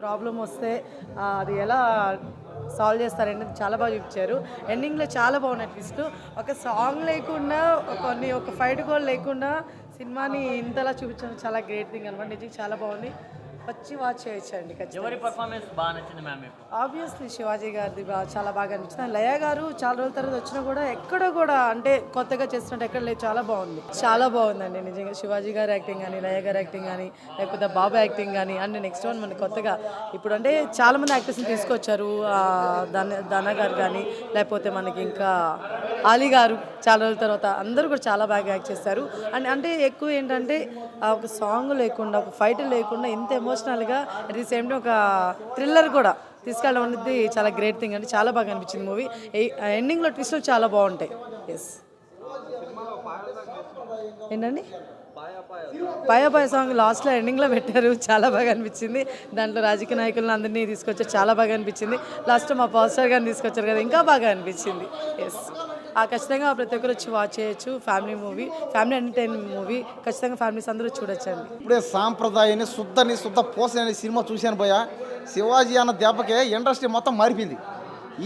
Problem వస్తే అది ఎలా సాల్వ్ చేస్తారనేది చాలా బాగా చూపించారు. ఎండింగ్‌లో చాలా బాగున్నాయి ట్విస్టు. ఒక సాంగ్ లేకుండా ఒక ఫైట్ కూడా లేకుండా సినిమాని ఇంతలా చూపించడం చాలా గ్రేట్ థింగ్ అనమాట. నిజంగా చాలా బాగుంది. వచ్చి వాచ్ చేయొచ్చండి ఎవరి ఖచ్చితంగా. పర్ఫార్మెన్స్ బాగా నచ్చింది మ్యామ్ మీకు? ఆబ్వియస్లీ శివాజీ గారిది చాలా బాగా అనిపించింది. అండ్ లయ గారు చాలా రోజుల తర్వాత వచ్చినా కూడా ఎక్కడ కూడా అంటే కొత్తగా చేస్తున్నట్టు ఎక్కడ లేదు, చాలా బాగుంది. చాలా బాగుందండి నిజంగా. శివాజీ గారి యాక్టింగ్ కానీ, లయ గారి యాక్టింగ్ కానీ, లేకపోతే బాబు యాక్టింగ్ కానీ, అండ్ నెక్స్ట్ వన్ మనకి కొత్తగా ఇప్పుడు అంటే చాలా మంది యాక్టర్స్ని తీసుకొచ్చారు. ధన గారు కానీ, లేకపోతే మనకి ఇంకా ఆలీ గారు చాలా రోజుల తర్వాత అందరూ కూడా చాలా బాగా యాక్ట్ చేస్తారు. అండ్ అంటే ఎక్కువ ఏంటంటే ఒక సాంగ్ లేకుండా, ఒక ఫైట్ లేకుండా ఇంత ఎమోషనల్గా అట్ ది సేమ్ టైం ఒక థ్రిల్లర్ కూడా తీసుకెళ్ళడం అనేది చాలా గ్రేట్ థింగ్ అండి. చాలా బాగా అనిపించింది మూవీ. ఎండింగ్లో ట్విస్ట్లు చాలా బాగుంటాయి. ఎస్. ఏంటండి పాయ సాంగ్ లాస్ట్లో ఎండింగ్లో పెట్టారు, చాలా బాగా అనిపించింది. దాంట్లో రాజకీయ నాయకులను అందరినీ తీసుకొచ్చారు, చాలా బాగా అనిపించింది. లాస్ట్ మా పవర్ స్టార్ గారిని తీసుకొచ్చారు కదా, ఇంకా బాగా అనిపించింది. ఎస్. ఖచ్చితంగా ప్రతి ఒక్కరు వచ్చి వాచ్ చేయొచ్చు. Family movie, family entertainment movie. ఖచ్చితంగా ఫ్యామిలీస్ అందరూ చూడొచ్చండి. ఇప్పుడే సాంప్రదాయాన్ని శుద్ధ పోసని అనే సినిమా చూశాను భయ్య. శివాజీ అన్న దెబ్బకే ఇండస్ట్రీ మొత్తం మారిపోయింది.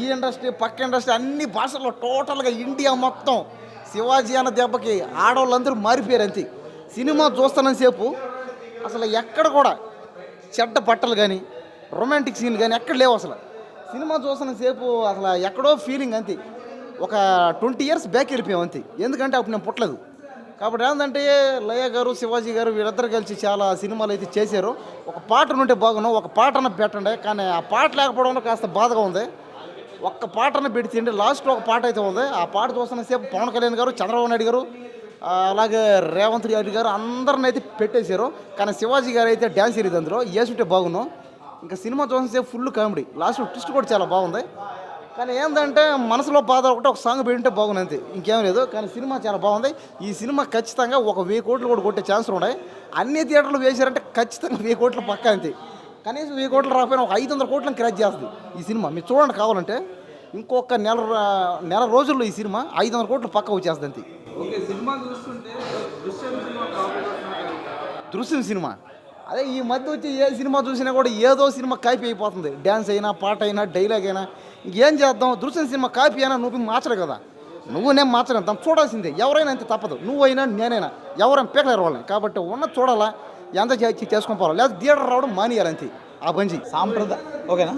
ఈ ఇండస్ట్రీ పక్క ఇండస్ట్రీ అన్ని భాషల్లో టోటల్గా ఇండియా మొత్తం శివాజీ అన్న దెబ్బకి ఆడవాళ్ళందరూ మారిపోయారు అంతే. సినిమా చూస్తున్నంతసేపు అసలు ఎక్కడ కూడా చెడ్డ బట్టలు కానీ రొమాంటిక్ సీన్లు కానీ ఎక్కడ లేవు. అసలు సినిమా చూస్తున్నంతసేపు అసలు ఎక్కడో ఫీలింగ్ అంతే. ఒక 20 years బ్యాక్ వెళ్ళిపోయాం అంతే. ఎందుకంటే అప్పుడు నేను పుట్టలేదు కాబట్టి. ఏంటంటే లయ గారు, శివాజీ గారు వీళ్ళిద్దరు కలిసి చాలా సినిమాలు అయితే చేశారు. ఒక పాట ఉంటే బాగున్నాం, ఒక పాటన పెట్టండి. కానీ ఆ పాట లేకపోవడంలో కాస్త బాధగా ఉంది. ఒక్క పాటన పెడితే లాస్ట్లో ఒక పాట అయితే ఉంది. ఆ పాట చూస్తున్నసేపు పవన్ కళ్యాణ్ గారు, చంద్రబాబు నాయుడు గారు, అలాగే రేవంత్ రెడ్డి గారు అందరిని అయితే పెట్టేశారు. కానీ శివాజీ గారు అయితే డ్యాన్స్ వేరేది అందులో వేసుంటే బాగున్నాం. ఇంకా సినిమా చూసినసేపు ఫుల్ కామెడీ, లాస్ట్లో ట్విస్ట్ కూడా చాలా బాగుంది. కానీ ఏంటంటే మనసులో బాధ ఒకటి, ఒక సాంగ్ పెట్టుంటే బాగుంది అంతే, ఇంకేం లేదు. కానీ సినిమా చాలా బాగుంది. ఈ సినిమా ఖచ్చితంగా 1000 కోట్లు కూడా కొట్టే ఛాన్సులు ఉన్నాయి. అన్ని థియేటర్లు వేశారంటే ఖచ్చితంగా 1000 కోట్లు పక్కా అంతే. కనీసం 1000 కోట్లు రాకపోయినా ఒక 500 కోట్లను క్రాచ్ చేస్తుంది ఈ సినిమా. మీరు చూడండి కావాలంటే. ఇంకొక నెల రోజుల్లో ఈ సినిమా 500 కోట్లు పక్కా వచ్చేస్తుంది అంతే. దృశ్యం సినిమా అదే ఈ మధ్య వచ్చి ఏ సినిమా చూసినా కూడా ఏదో సినిమా కాపీ అయిపోతుంది. డ్యాన్స్ అయినా, పాట అయినా, డైలాగ్ అయినా. ఇంకేం చేద్దాం, దృశ్యం సినిమా కాపీ అయినా నువ్వు మార్చరు కదా, నేను మార్చను. దాన్ని చూడాల్సిందే, ఎవరైనా అంతే, తప్పదు. నువ్వైనా నేనైనా ఎవరైనా పేకలేరు వాళ్ళని. కాబట్టి ఉన్నది చూడాలా, ఎంత చేసుకొని పోవాలి, లేదా థియేటర్ రావడం మానేయాలి అంతే. ఆ బంజీ ఓకేనా.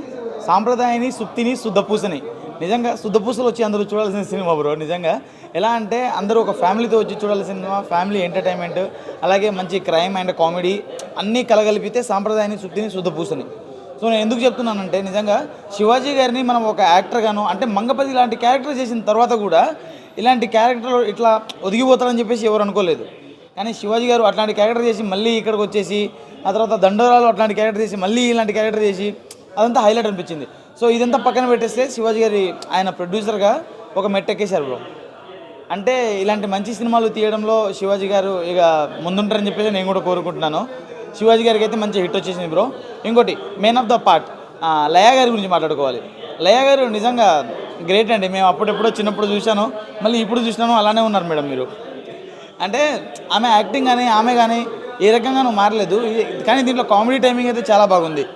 సాంప్రదాయాన్ని, సుప్తిని, శుద్ధపూసని నిజంగా శుద్ధపూసలు వచ్చి అందరూ చూడాల్సిన సినిమా బ్రో. నిజంగా ఎలా అంటే అందరూ ఒక ఫ్యామిలీతో వచ్చి చూడాల్సిన సినిమా. ఫ్యామిలీ ఎంటర్టైన్మెంట్, అలాగే మంచి క్రైమ్ అండ్ కామెడీ అన్నీ కలగలిపితే సాంప్రదాయాన్ని, సుప్తిని, శుద్ధపూసని. సో నేను ఎందుకు చెప్తున్నానంటే నిజంగా శివాజీ గారిని మనం ఒక యాక్టర్గాను అంటే మంగపతి లాంటి క్యారెక్టర్ చేసిన తర్వాత కూడా ఇలాంటి క్యారెక్టర్లు ఇట్లా ఒదిగిపోతారని చెప్పేసి ఎవరు అనుకోలేదు. కానీ శివాజీ గారు అట్లాంటి క్యారెక్టర్ చేసి మళ్ళీ ఇక్కడికి వచ్చేసి, ఆ తర్వాత దండోరాలు అట్లాంటి క్యారెక్టర్ చేసి మళ్ళీ ఇలాంటి క్యారెక్టర్ చేసి అదంతా హైలైట్ అనిపించింది. సో ఇదంతా పక్కన పెట్టేస్తే శివాజీ గారి ఆయన ప్రొడ్యూసర్గా ఒక మెట్టెక్కేశారు బ్రో. అంటే ఇలాంటి మంచి సినిమాలు తీయడంలో శివాజీ గారు ఇక ముందుంటారని చెప్పేసి నేను కూడా కోరుకుంటున్నాను. శివాజీ గారికి అయితే మంచి హిట్ వచ్చేసింది బ్రో. ఇంకోటి మెయిన్ ఆఫ్ ద పార్ట్ లయ గారి గురించి మాట్లాడుకోవాలి. లయ గారు నిజంగా గ్రేట్ అండి. మేము అప్పుడెప్పుడో చిన్నప్పుడు చూశాను, మళ్ళీ ఇప్పుడు చూసినాను, అలానే ఉన్నారు మేడం మీరు. అంటే ఆమె యాక్టింగ్ కానీ ఆమె కానీ ఏ రకంగానూ మారలేదు. కానీ దీంట్లో కామెడీ టైమింగ్ అయితే చాలా బాగుంది.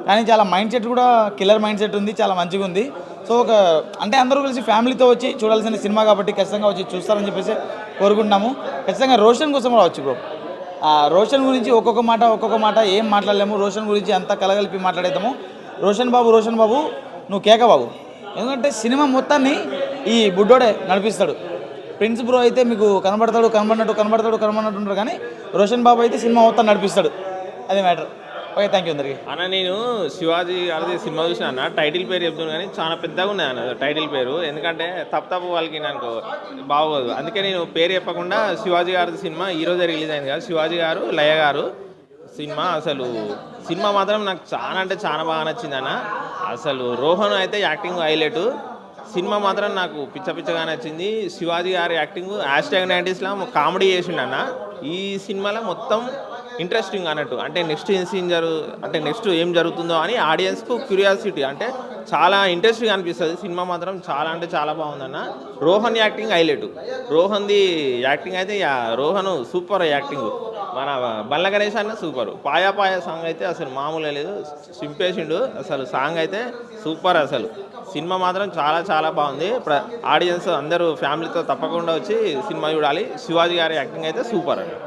కానీ చాలా మైండ్ సెట్ కూడా కిల్లర్ మైండ్ సెట్ ఉంది, చాలా మంచిగా ఉంది. సో అంటే అందరూ కలిసి ఫ్యామిలీతో వచ్చి చూడాల్సిన సినిమా కాబట్టి ఖచ్చితంగా వచ్చి చూస్తారని చెప్పేసి కోరుకుంటున్నాము. ఖచ్చితంగా రోషన్ కోసం రావచ్చు బ్రో. రోషన్ గురించి ఒక్కొక్క మాట ఏం మాట్లాడలేము. రోషన్ గురించి అంతా కలగలిపి మాట్లాడేద్దాము. రోషన్ బాబు నువ్వు కేక బాబు. ఎందుకంటే సినిమా మొత్తాన్ని ఈ బుడ్డోడే నడిపిస్తాడు. ప్రిన్స్ బ్రో అయితే మీకు కనబడినట్టు ఉంటారు, కానీ రోషన్ బాబు అయితే సినిమా మొత్తం నడిపిస్తాడు. అది మ్యాటర్. ఓకే, థ్యాంక్ యూ అందరికీ. అన్న నేను శివాజీ గారిది సినిమా చూసిన అన్న, టైటిల్ పేరు చెప్తున్నాను కానీ చాలా పెద్దగా ఉన్నాయి అన్న టైటిల్ పేరు. ఎందుకంటే తప్పు వాళ్ళకి నాకు బాగోదు. అందుకే నేను పేరు చెప్పకుండా శివాజీ గారిది సినిమా ఈరోజే రిలీజ్ అయింది కదా, శివాజీ గారు, లయ గారు సినిమా. అసలు సినిమా మాత్రం నాకు చాలా అంటే చాలా బాగా నచ్చింది అన్న. అసలు రోహన్ అయితే యాక్టింగ్ హైలైట్. సినిమా మాత్రం నాకు పిచ్చగా నచ్చింది. శివాజీ గారి యాక్టింగ్ #90sలో కామెడీ చేసిండన్న. ఈ సినిమాలో మొత్తం ఇంట్రెస్టింగ్ అన్నట్టు. అంటే నెక్స్ట్ ఏం జరుగుతుందో అని ఆడియన్స్కు క్యూరియాసిటీ. అంటే చాలా ఇంట్రెస్టింగ్ అనిపిస్తుంది సినిమా మాత్రం చాలా అంటే చాలా బాగుందన్న. Rohan acting highlight. రోహన్ది యాక్టింగ్ అయితే రోహన్ సూపర్ యాక్టింగ్. మన బల్ల గణేష్ అన్న సూపర్. పాయా పాయా సాంగ్ అయితే అసలు మామూలుగా లేదు, సింపేసిండు అసలు. సాంగ్ అయితే సూపర్ అసలు. సినిమా మాత్రం చాలా చాలా బాగుంది. ఆడియన్స్ అందరూ ఫ్యామిలీతో తప్పకుండా వచ్చి సినిమా చూడాలి. శివాజీ గారి యాక్టింగ్ అయితే సూపర్.